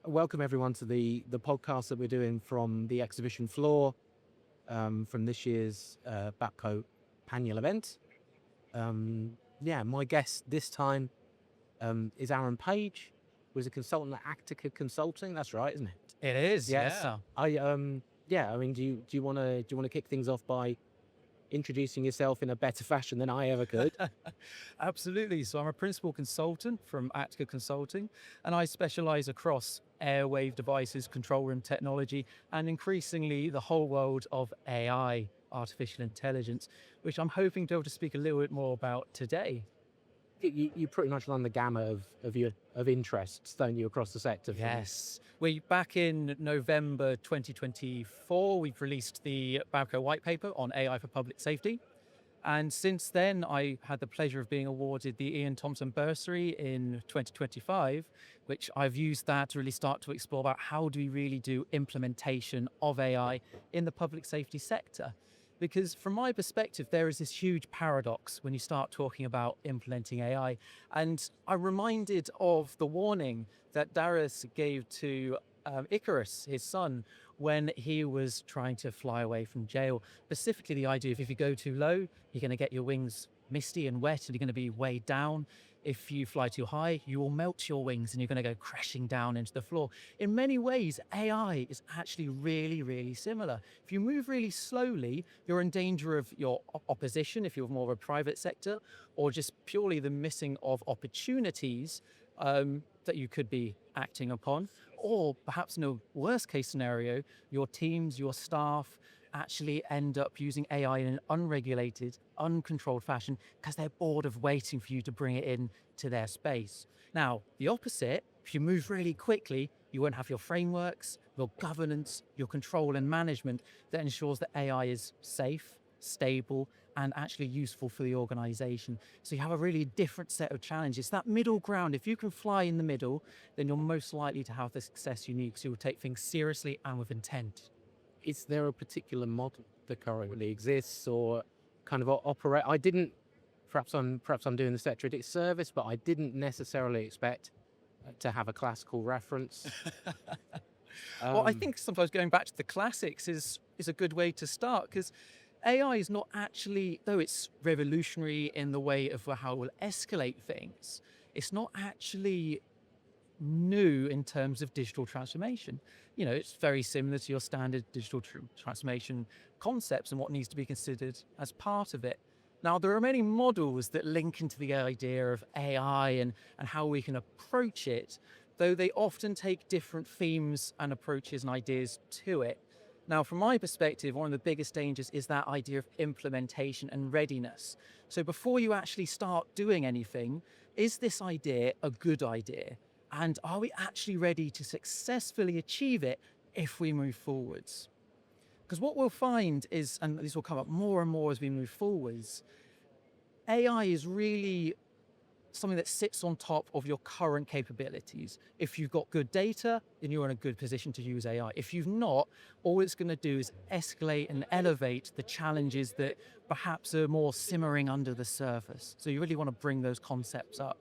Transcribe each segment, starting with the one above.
Welcome everyone to the podcast that we're doing from the exhibition floor from this year's BAPCO annual event. My guest this time is Aaron Page, who is a consultant at Actica Consulting. That's right, isn't it? It is, Yes. yeah. I mean, do you want to kick things off by introducing yourself in a better fashion than I ever could? Absolutely. So I'm a principal consultant from Actica Consulting, and I specialize across airwave devices, control room technology, and increasingly the whole world of AI, artificial intelligence, which I'm hoping to be able to speak a little bit more about today. You pretty much run the gamut of interests, don't you, across the sector? Yes. Back in November 2024, we've released the BAPCO white paper on AI for public safety. And since then, I had the pleasure of being awarded the Ian Thompson Bursary in 2025, which I've used that to really start to explore about how do we really do implementation of AI in the public safety sector. Because from my perspective, there is this huge paradox when you start talking about implementing AI. And I'm reminded of the warning that Darius gave to Icarus, his son, when he was trying to fly away from jail. Specifically, the idea of if you go too low, you're going to get your wings misty and wet and you're going to be weighed down. If you fly too high, you will melt your wings and you're going to go crashing down into the floor. In many ways, AI is actually really, really similar. If you move really slowly, you're in danger of your opposition if you're more of a private sector, or just purely the missing of opportunities that you could be acting upon. Or perhaps in a worst case scenario, your teams, your staff actually end up using AI in an unregulated, uncontrolled fashion because they're bored of waiting for you to bring it in to their space. Now, the opposite, if you move really quickly, you won't have your frameworks, your governance, your control and management that ensures that AI is safe, stable, and actually useful for the organization. So you have a really different set of challenges. That middle ground, if you can fly in the middle, then you're most likely to have the success you need because you'll take things seriously and with intent. Is there a particular model that currently exists or kind of operate? I didn't, perhaps I'm doing the sector a disservice, but I didn't necessarily expect to have a classical reference. Well, I think sometimes going back to the classics is a good way to start, because AI is not actually, though it's revolutionary in the way of how it will escalate things, it's not actually new in terms of digital transformation. You know, it's very similar to your standard digital transformation concepts and what needs to be considered as part of it. Now, there are many models that link into the idea of AI and how we can approach it, though they often take different themes and approaches and ideas to it. Now, from my perspective, one of the biggest dangers is that idea of implementation and readiness. So before you actually start doing anything, is this idea a good idea? And are we actually ready to successfully achieve it if we move forwards? Because what we'll find is, and this will come up more and more as we move forwards, AI is really something that sits on top of your current capabilities. If you've got good data, then you're in a good position to use AI. If you've not, all it's going to do is escalate and elevate the challenges that perhaps are more simmering under the surface. So you really want to bring those concepts up.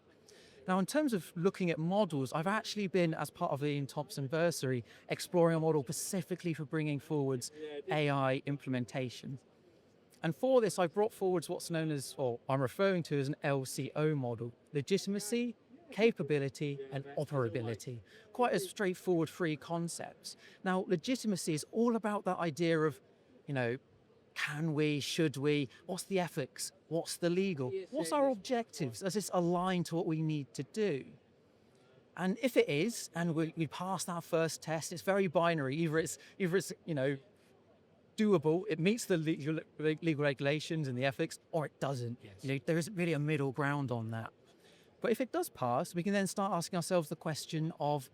Now, in terms of looking at models, I've actually been, as part of the Ian Thompson Bursary, exploring a model specifically for bringing forwards AI implementation. And for this, I brought forwards what's known as, or I'm referring to as an LCO model: legitimacy, capability, and operability. Quite a straightforward three concepts. Now, legitimacy is all about that idea of, can we, should we, what's the ethics, what's the legal, what's our objectives, does this align to what we need to do? And if it is, and we passed our first test, it's very binary. Either it's doable, it meets the legal regulations and the ethics, or it doesn't. Yes. There isn't really a middle ground on that. But if it does pass, we can then start asking ourselves the question of,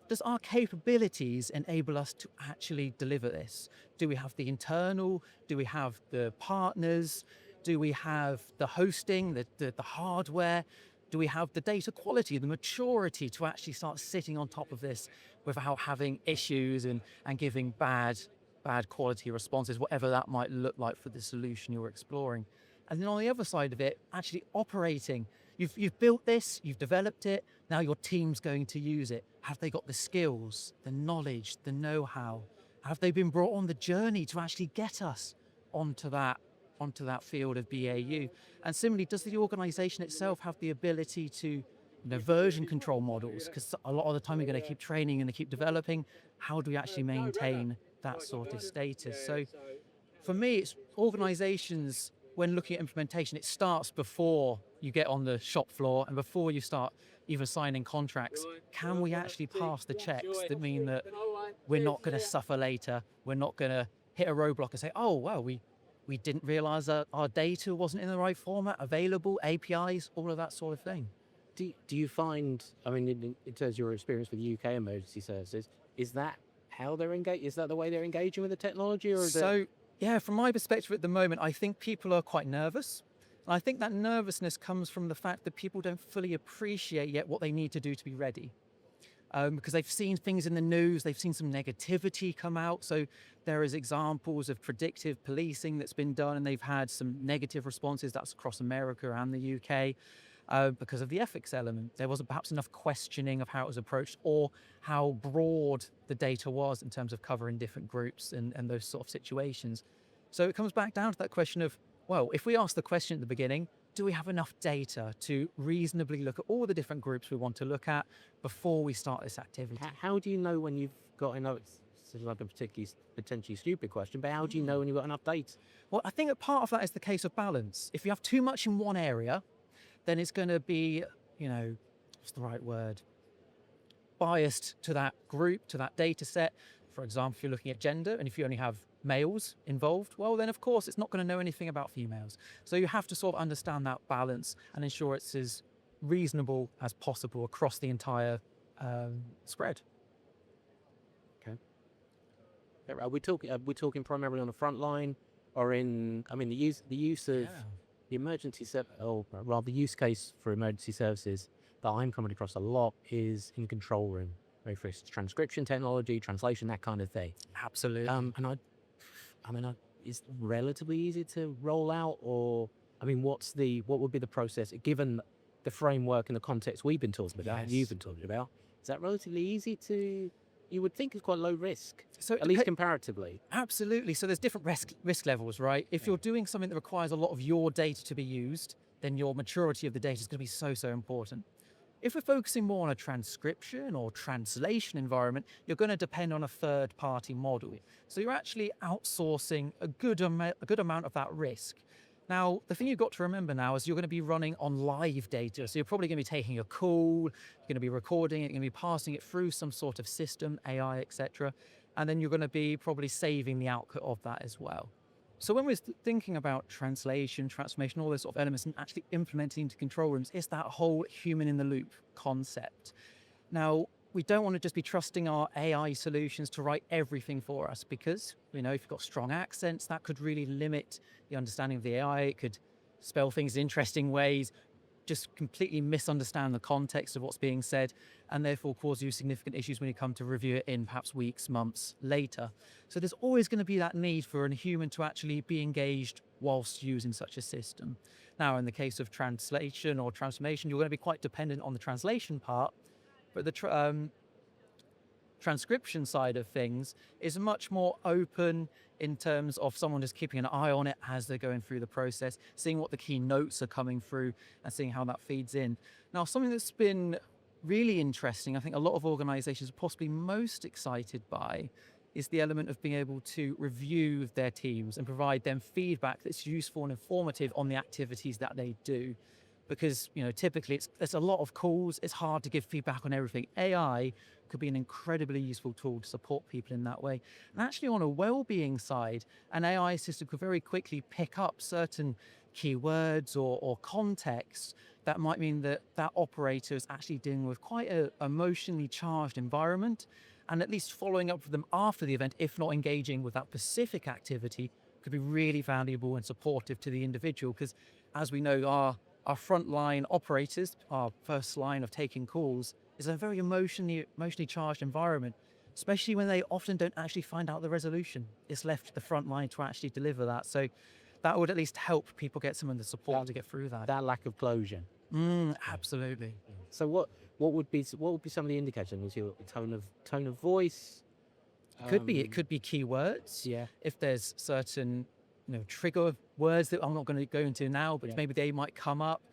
does our capabilities enable us to actually deliver this? Do we have the internal? Do we have the partners? Do we have the hosting, the hardware? Do we have the data quality, the maturity to actually start sitting on top of this without having issues and giving bad quality responses, whatever that might look like for the solution you're exploring? And then on the other side of it, actually operating. You've built this, you've developed it, now your team's going to use it. Have they got the skills, the knowledge, the know-how? Have they been brought on the journey to actually get us onto that field of BAU? And similarly, does the organization itself have the ability to version control models? Because a lot of the time we're going to keep training and keep developing. How do we actually maintain that sort of status? So for me, it's organizations, when looking at implementation, it starts before you get on the shop floor and before you start even signing contracts. Can we actually pass the checks that mean that we're not going to suffer later? We're not going to hit a roadblock and say, oh, well, we didn't realize that our data wasn't in the right format, available, APIs, all of that sort of thing. Do you find, I mean, in terms of your experience with UK emergency services, is that how they're engaged? Is that the way they're engaging with the technology? Or yeah, from my perspective at the moment, I think people are quite nervous. And I think that nervousness comes from the fact that people don't fully appreciate yet what they need to do to be ready. Because they've seen things in the news, they've seen some negativity come out. So there is examples of predictive policing that's been done, and they've had some negative responses. That's across America and the UK. Because of the ethics element. There wasn't perhaps enough questioning of how it was approached or how broad the data was in terms of covering different groups and those sort of situations. So it comes back down to that question of, well, if we ask the question at the beginning, do we have enough data to reasonably look at all the different groups we want to look at before we start this activity? How do you know when you've got enough? It's like a potentially stupid question, but how do you know when you've got enough data? Well, I think that part of that is the case of balance. If you have too much in one area, then it's going to be, what's the right word? Biased to that group, to that data set. For example, if you're looking at gender and if you only have males involved, well, then of course it's not going to know anything about females. So you have to sort of understand that balance and ensure it's as reasonable as possible across the entire spread. Okay. Are we talking primarily on the front line or the use of the emergency the use case for emergency services that I'm coming across a lot is in control room, whether it's transcription technology, translation, that kind of thing. Absolutely. It's relatively easy to roll out, or what would be the process given the framework and the context we've been talking about, and you've been talking about? Is that relatively easy to? You would think it's quite low risk, so at least comparatively. Absolutely. So there's different risk levels, right? If you're doing something that requires a lot of your data to be used, then your maturity of the data is going to be so important. If we're focusing more on a transcription or translation environment, you're going to depend on a third-party model. So you're actually outsourcing a good amount of that risk. Now, the thing you've got to remember now is you're going to be running on live data. So you're probably going to be taking a call, you're going to be recording it, you're going to be passing it through some sort of system, AI, etc. And then you're going to be probably saving the output of that as well. So when we're thinking about translation, transformation, all those sort of elements and actually implementing into control rooms, it's that whole human in the loop concept. Now, we don't want to just be trusting our AI solutions to write everything for us because, if you've got strong accents, that could really limit the understanding of the AI. It could spell things in interesting ways, just completely misunderstand the context of what's being said, and therefore cause you significant issues when you come to review it in perhaps weeks, months later. So there's always going to be that need for a human to actually be engaged whilst using such a system. Now, in the case of translation or transformation, you're going to be quite dependent on the translation part, but the transcription side of things is much more open in terms of someone just keeping an eye on it as they're going through the process, seeing what the key notes are coming through and seeing how that feeds in. Now, something that's been really interesting, I think a lot of organizations are possibly most excited by, is the element of being able to review their teams and provide them feedback that's useful and informative on the activities that they do. Because, typically there's a lot of calls, it's hard to give feedback on everything. AI could be an incredibly useful tool to support people in that way. And actually on a well-being side, an AI system could very quickly pick up certain keywords or contexts that might mean that operator is actually dealing with quite an emotionally charged environment, and at least following up with them after the event, if not engaging with that specific activity, could be really valuable and supportive to the individual. Because as we know, our frontline operators, our first line of taking calls, is a very emotionally charged environment, especially when they often don't actually find out the resolution. It's left to the front line to actually deliver that. So that would at least help people get some of the support to get through that. That lack of closure. Absolutely. So what would be some of the indicators? Is your tone of voice? It could be keywords. Yeah. If there's certain, trigger words that I'm not going to go into now, but maybe they might come up.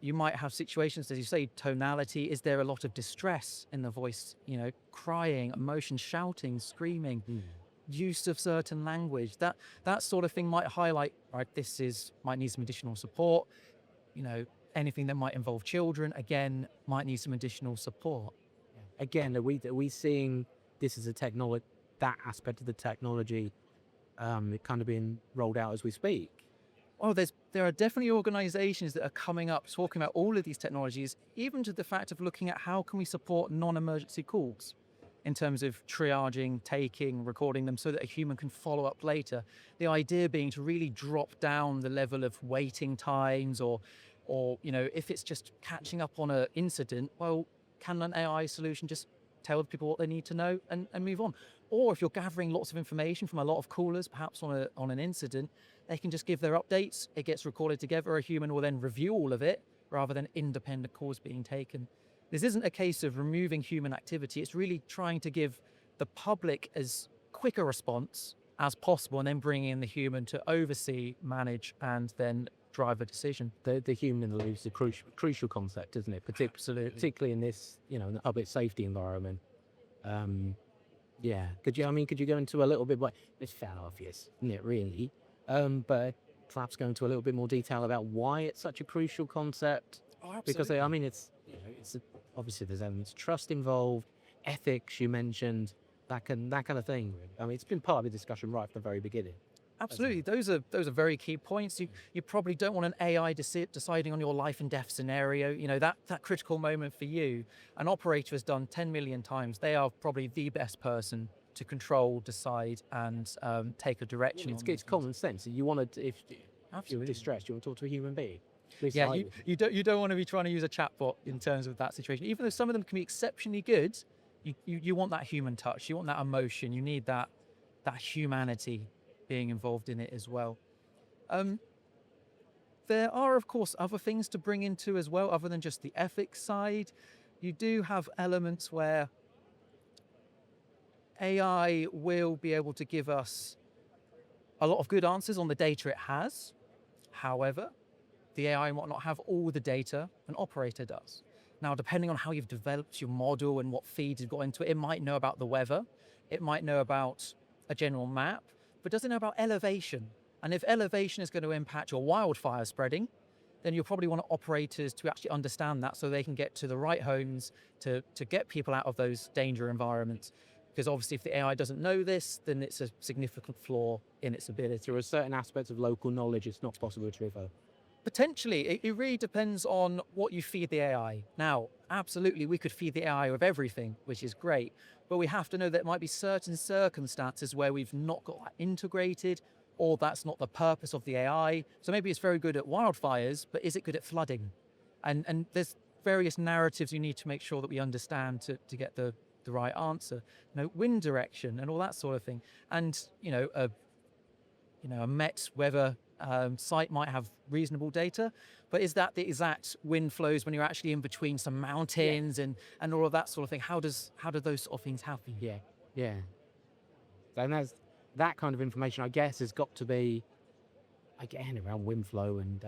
You might have situations, as you say, tonality. Is there a lot of distress in the voice? Crying, emotion, shouting, screaming, use of certain language. That sort of thing might highlight, right, might need some additional support. Anything that might involve children, again, might need some additional support. Again, are we seeing this as that aspect of the technology kind of being rolled out as we speak? Oh, there are definitely organizations that are coming up talking about all of these technologies, even to the fact of looking at how can we support non-emergency calls in terms of triaging, taking, recording them so that a human can follow up later. The idea being to really drop down the level of waiting times or if it's just catching up on an incident, well, can an AI solution just tell people what they need to know and move on? Or if you're gathering lots of information from a lot of callers, perhaps on an incident, they can just give their updates. It gets recorded together. A human will then review all of it rather than independent calls being taken. This isn't a case of removing human activity. It's really trying to give the public as quick a response as possible and then bringing in the human to oversee, manage, and then drive a decision. The human in the loop is a crucial concept, isn't it? Absolutely. Particularly in this, in the public safety environment. Could you go into a little bit more? It's fairly obvious, isn't it, really? But perhaps go into a little bit more detail about why it's such a crucial concept. Oh, absolutely. Because it's obviously there's elements of trust involved, ethics you mentioned, that kind of thing. It's been part of the discussion right from the very beginning. Absolutely, those are very key points. You probably don't want an AI deciding on your life and death scenario. That critical moment for you. An operator has done 10 million times. They are probably the best person to control, decide, and take a direction. It's common sense. You want to, if you're distressed, you want to talk to a human being. Yeah, you don't want to be trying to use a chatbot in terms of that situation. Even though some of them can be exceptionally good, you want that human touch. You want that emotion. You need that humanity being involved in it as well. There are, of course, other things to bring into as well, other than just the ethics side. You do have elements where AI will be able to give us a lot of good answers on the data it has. However, the AI might not have all the data an operator does. Now, depending on how you've developed your model and what feeds you've got into it, it might know about the weather, it might know about a general map, but doesn't know about elevation. And if elevation is going to impact your wildfire spreading, then you'll probably want operators to actually understand that so they can get to the right homes to get people out of those danger environments. Because obviously if the AI doesn't know this, then it's a significant flaw in its ability. There are certain aspects of local knowledge it's not possible to refer. Potentially, it really depends on what you feed the AI. Now, absolutely, we could feed the AI with everything, which is great, but we have to know there might be certain circumstances where we've not got that integrated, or that's not the purpose of the AI. So maybe it's very good at wildfires, but is it good at flooding? And there's various narratives you need to make sure that we understand to get the right answer. Wind direction and all that sort of thing. And, a Met weather site might have reasonable data, but is that the exact wind flows when you're actually in between some mountains and all of that sort of thing? How do those sort of things happen? Yeah. And there's that kind of information, I guess, has got to be, again, around wind flow and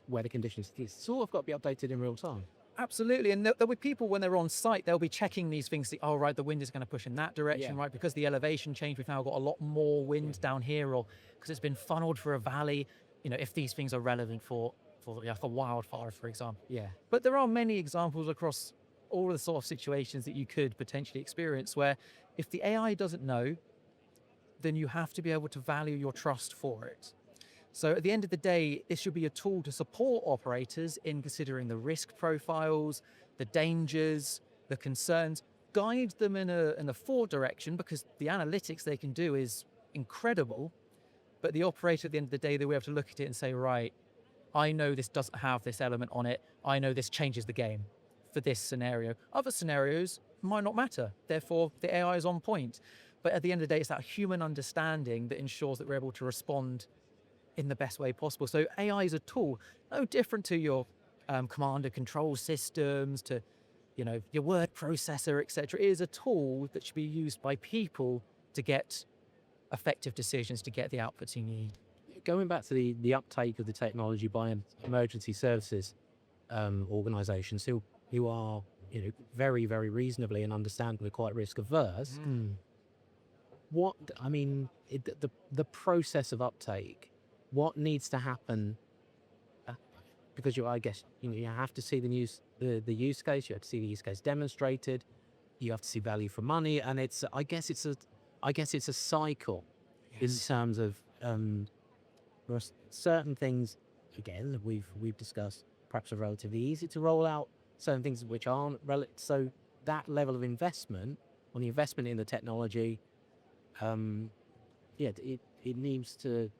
weather conditions. It's sort of got to be updated in real time. Absolutely, and there'll be people when they're on site, they'll be checking these things. The wind is going to push in that direction, right? Because the elevation change, we've now got a lot more wind down here, or because it's been funneled for a valley. If these things are relevant for wildfire, for example. Yeah. But there are many examples across all the sort of situations that you could potentially experience where if the AI doesn't know, then you have to be able to value your trust for it. So at the end of the day, this should be a tool to support operators in considering the risk profiles, the dangers, the concerns, guide them in a forward direction, because the analytics they can do is incredible. But the operator at the end of the day, they'll be able to look at it and say, right, I know this doesn't have this element on it. I know this changes the game for this scenario. Other scenarios might not matter. Therefore, the AI is on point. But at the end of the day, it's that human understanding that ensures that we're able to respond in the best way possible. So AI is a tool, no different to your command and control systems, to your word processor, etc. It is a tool that should be used by people to get effective decisions, to get the outputs you need. Going back to the uptake of the technology by emergency services organisations who are very, very reasonably and understandably quite risk averse. The process of uptake, what needs to happen? Because I guess you have to see the use case, you have to see the use case demonstrated, you have to see value for money, and I guess it's a cycle in terms of there are certain things, again, that we've discussed, perhaps are relatively easy to roll out, certain things which aren't. So that level of investment, or the investment in the technology, it needs to,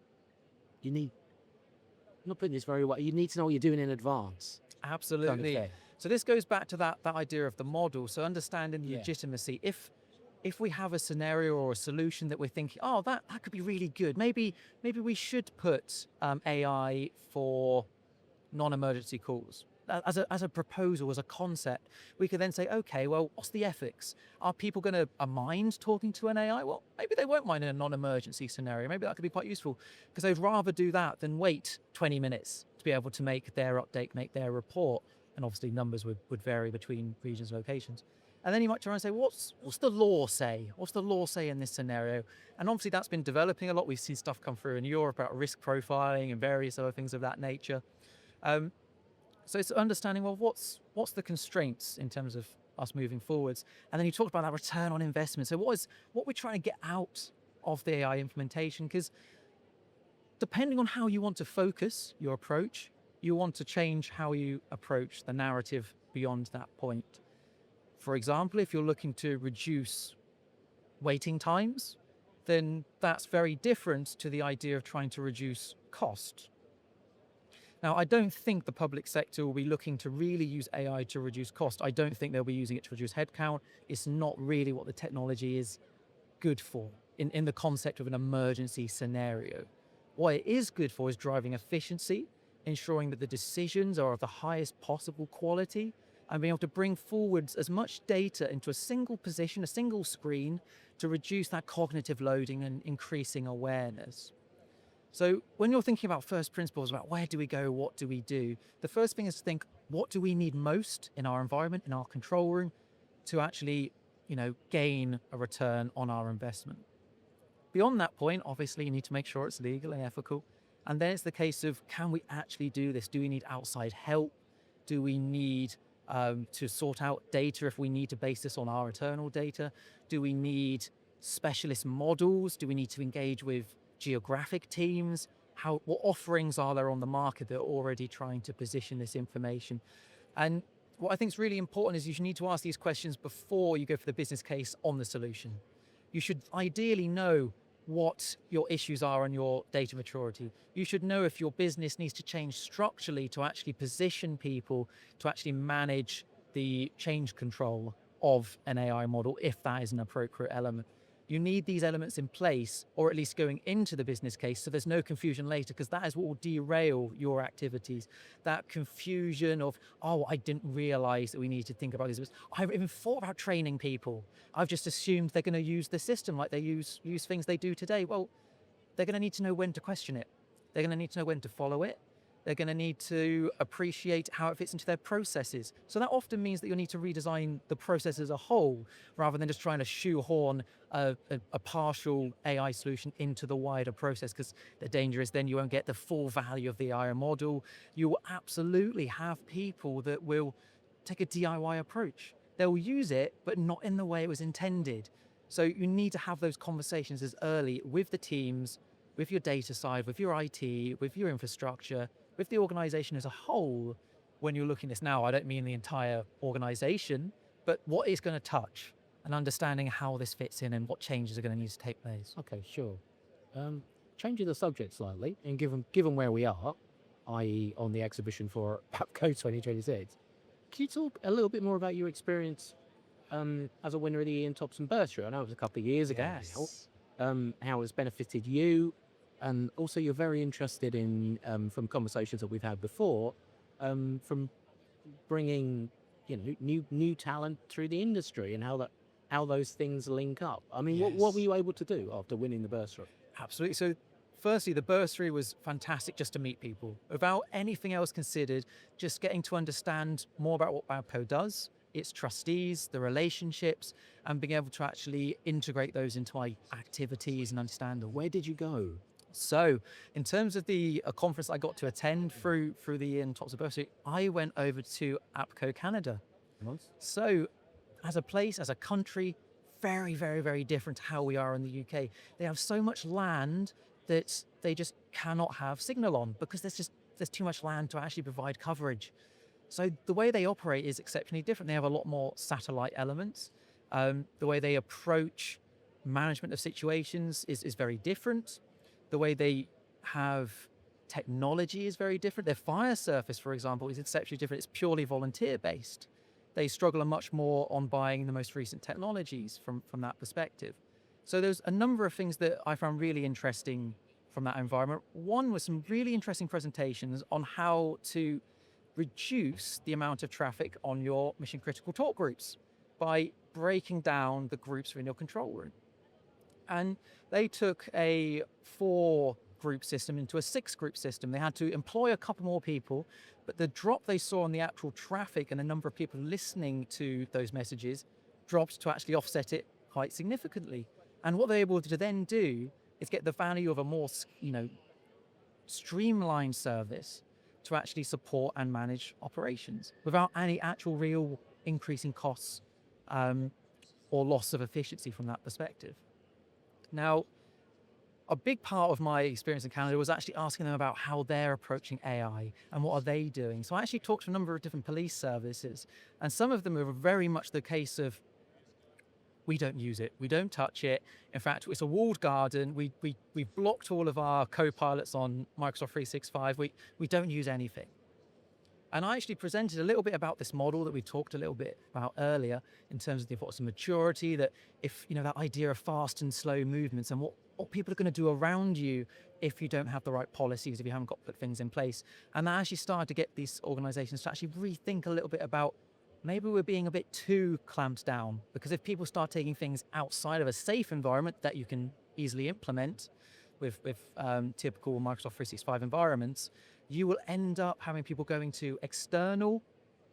not putting this very well, you need to know what you're doing in advance. Absolutely. So this goes back to that idea of the model. So understanding the legitimacy. If we have a scenario or a solution that we're thinking, oh, that could be really good. Maybe we should put AI for non-emergency calls. As a proposal, as a concept, we could then say, okay, well, what's the ethics? Are people going to mind talking to an AI? Well, maybe they won't mind in a non-emergency scenario. Maybe that could be quite useful, because they'd rather do that than wait 20 minutes to be able to make their update, make their report. And obviously numbers would vary between regions and locations. And then you might try and say, what's the law say? What's the law say in this scenario? And obviously that's been developing a lot. We've seen stuff come through in Europe about risk profiling and various other things of that nature. So it's understanding, well, what's the constraints in terms of us moving forwards? And then you talked about that return on investment. So what we're trying to get out of the AI implementation? Because depending on how you want to focus your approach, you want to change how you approach the narrative beyond that point. For example, if you're looking to reduce waiting times, then that's very different to the idea of trying to reduce cost. Now, I don't think the public sector will be looking to really use AI to reduce cost. I don't think they'll be using it to reduce headcount. It's not really what the technology is good for in the concept of an emergency scenario. What it is good for is driving efficiency, ensuring that the decisions are of the highest possible quality, and being able to bring forwards as much data into a single position, a single screen, to reduce that cognitive loading and increasing awareness. So when you're thinking about first principles, about where do we go, what do we do, the first thing is to think, what do we need most in our environment, in our control room, to actually, gain a return on our investment. Beyond that point, obviously, you need to make sure it's legal and ethical. And then it's the case of, can we actually do this? Do we need outside help? Do we need to sort out data if we need to base this on our internal data? Do we need specialist models? Do we need to engage with geographic teams? What offerings are there on the market that are already trying to position this information? And what I think is really important is you should need to ask these questions before you go for the business case on the solution. You should ideally know what your issues are on your data maturity. You should know if your business needs to change structurally to actually position people to actually manage the change control of an AI model, if that is an appropriate element. You need these elements in place, or at least going into the business case, so there's no confusion later, because that is what will derail your activities. That confusion of, oh, I didn't realize that we need to think about this. I haven't even thought about training people. I've just assumed they're going to use the system like they use things they do today. Well, they're going to need to know when to question it. They're going to need to know when to follow it. They're going to need to appreciate how it fits into their processes. So that often means that you'll need to redesign the process as a whole, rather than just trying to shoehorn a partial AI solution into the wider process, because the danger is then you won't get the full value of the AI model. You will absolutely have people that will take a DIY approach. They'll use it, but not in the way it was intended. So you need to have those conversations as early with the teams, with your data side, with your IT, with your infrastructure, with the organization as a whole. When you're looking at this now, I don't mean the entire organization, but what it's going to touch, and understanding how this fits in and what changes are going to need to take place. Okay, sure. Changing the subject slightly, and given where we are, i.e. on the exhibition for BAPCO 2026, can you talk a little bit more about your experience as a winner of the Ian Thompson Bursary? I know it was a couple of years ago now. How it's benefited you, And also, you're very interested in, from conversations that we've had before, from bringing, new talent through the industry and how those things link up. I mean, what were Yes. you able to do after winning the bursary? Absolutely. So, firstly, the bursary was fantastic just to meet people without anything else considered, just getting to understand more about what BAPCO does, its trustees, the relationships, and being able to actually integrate those into my activities and understand the way. Where did you go? So, in terms of the conference I got to attend through the year and tops of bursary, I went over to APCO Canada. Nice. So, as a place, as a country, very, very, very different to how we are in the UK. They have so much land that they just cannot have signal on because there's too much land to actually provide coverage. So the way they operate is exceptionally different. They have a lot more satellite elements. The way they approach management of situations is very different. The way they have technology is very different. Their fire service, for example, is exceptionally different. It's purely volunteer based. They struggle much more on buying the most recent technologies from that perspective. So there's a number of things that I found really interesting from that environment. One was some really interesting presentations on how to reduce the amount of traffic on your mission critical talk groups by breaking down the groups in your control room. And they took a 4-group system into a 6-group system. They had to employ a couple more people, but the drop they saw in the actual traffic and the number of people listening to those messages dropped to actually offset it quite significantly. And what they're able to then do is get the value of a more, streamlined service to actually support and manage operations without any actual real increase in costs or loss of efficiency from that perspective. Now, a big part of my experience in Canada was actually asking them about how they're approaching AI and what are they doing. So I actually talked to a number of different police services, and some of them are very much the case of, we don't use it, we don't touch it. In fact, it's a walled garden. We've blocked all of our co-pilots on Microsoft 365. We don't use anything. And I actually presented a little bit about this model that we talked a little bit about earlier in terms of the importance of maturity, that if, that idea of fast and slow movements and what people are going to do around you if you don't have the right policies, if you haven't got put things in place. And that actually started to get these organizations to actually rethink a little bit about maybe we're being a bit too clamped down, because if people start taking things outside of a safe environment that you can easily implement with typical Microsoft 365 environments, you will end up having people going to external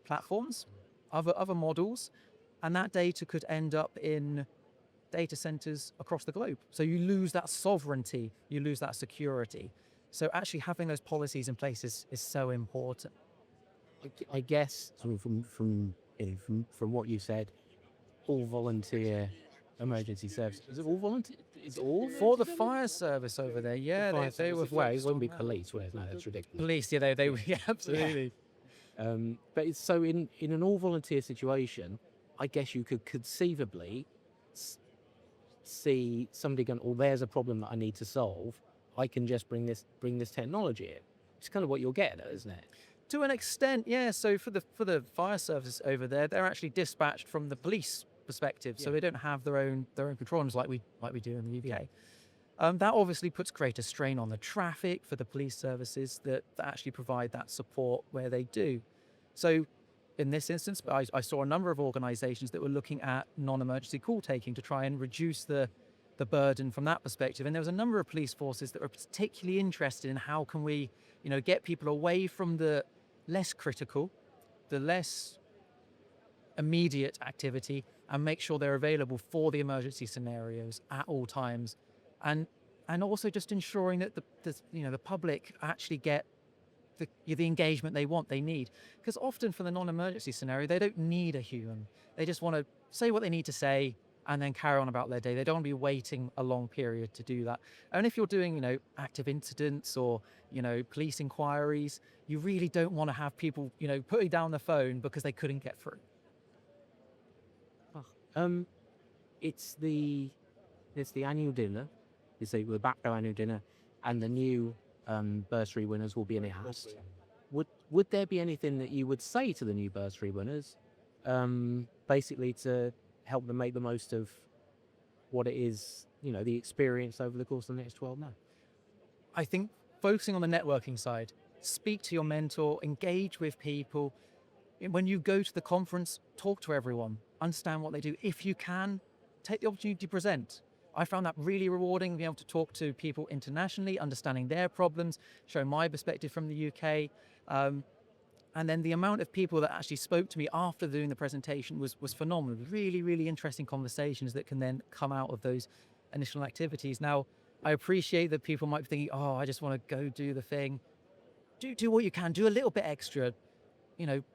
platforms, other models, and that data could end up in data centers across the globe. So you lose that sovereignty, you lose that security. So actually having those policies in place is so important. I guess from what you said, all volunteer emergency service. Is it all volunteer? Is it all For the fire service over there, yeah, they were well, it focused wouldn't be on that. police. Well, no, that's ridiculous. Police, yeah, they yeah, absolutely. But it's so in an all volunteer situation, I guess you could conceivably see somebody going, "Oh, there's a problem that I need to solve. I can just bring this technology in." It's kind of what you're getting at, isn't it? To an extent, yeah. So for the fire services over there, they're actually dispatched from the police perspective, so they don't have their own control rooms like we do in the UK. That obviously puts greater strain on the traffic for the police services that actually provide that support where they do. So in this instance, I saw a number of organisations that were looking at non-emergency call taking to try and reduce the burden from that perspective. And there was a number of police forces that were particularly interested in how can we, get people away from the less critical, the less immediate activity, and make sure they're available for the emergency scenarios at all times, and also just ensuring that the public actually get the engagement they need, because often for the non-emergency scenario they don't need a human. They just want to say what they need to say and then carry on about their day. They don't want to be waiting a long period to do that. And if you're doing active incidents or police inquiries, you really don't want to have people putting down the phone because they couldn't get through. It's the annual dinner. It's the BAPCO annual dinner, and the new bursary winners will be announced. Would there be anything that you would say to the new bursary winners, basically to help them make the most of what it is, the experience over the course of the next 12 months? I think focusing on the networking side, speak to your mentor, engage with people. When you go to the conference, talk to everyone, understand what they do. If you can, take the opportunity to present. I found that really rewarding, being able to talk to people internationally, understanding their problems, showing my perspective from the UK. And then the amount of people that actually spoke to me after doing the presentation was phenomenal. Really, really interesting conversations that can then come out of those initial activities. Now, I appreciate that people might be thinking, oh, I just want to go do the thing. Do what you can, do a little bit extra.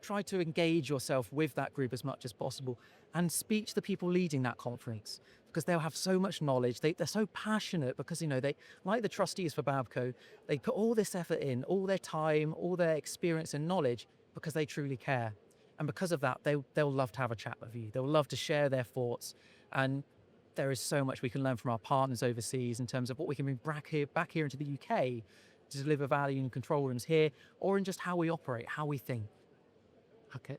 Try to engage yourself with that group as much as possible and speak to the people leading that conference, because they'll have so much knowledge. They're so passionate because, they, like the trustees for BAPCO, they put all this effort in, all their time, all their experience and knowledge because they truly care. And because of that, they'll love to have a chat with you. They'll love to share their thoughts. And there is so much we can learn from our partners overseas in terms of what we can bring back here into the UK to deliver value in control rooms here, or in just how we operate, how we think. Okay,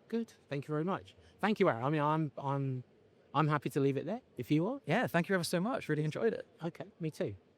good. Thank you very much. Thank you, Aaron. I mean, I'm happy to leave it there if you are. Yeah, thank you ever so much. Really enjoyed it. Okay, me too.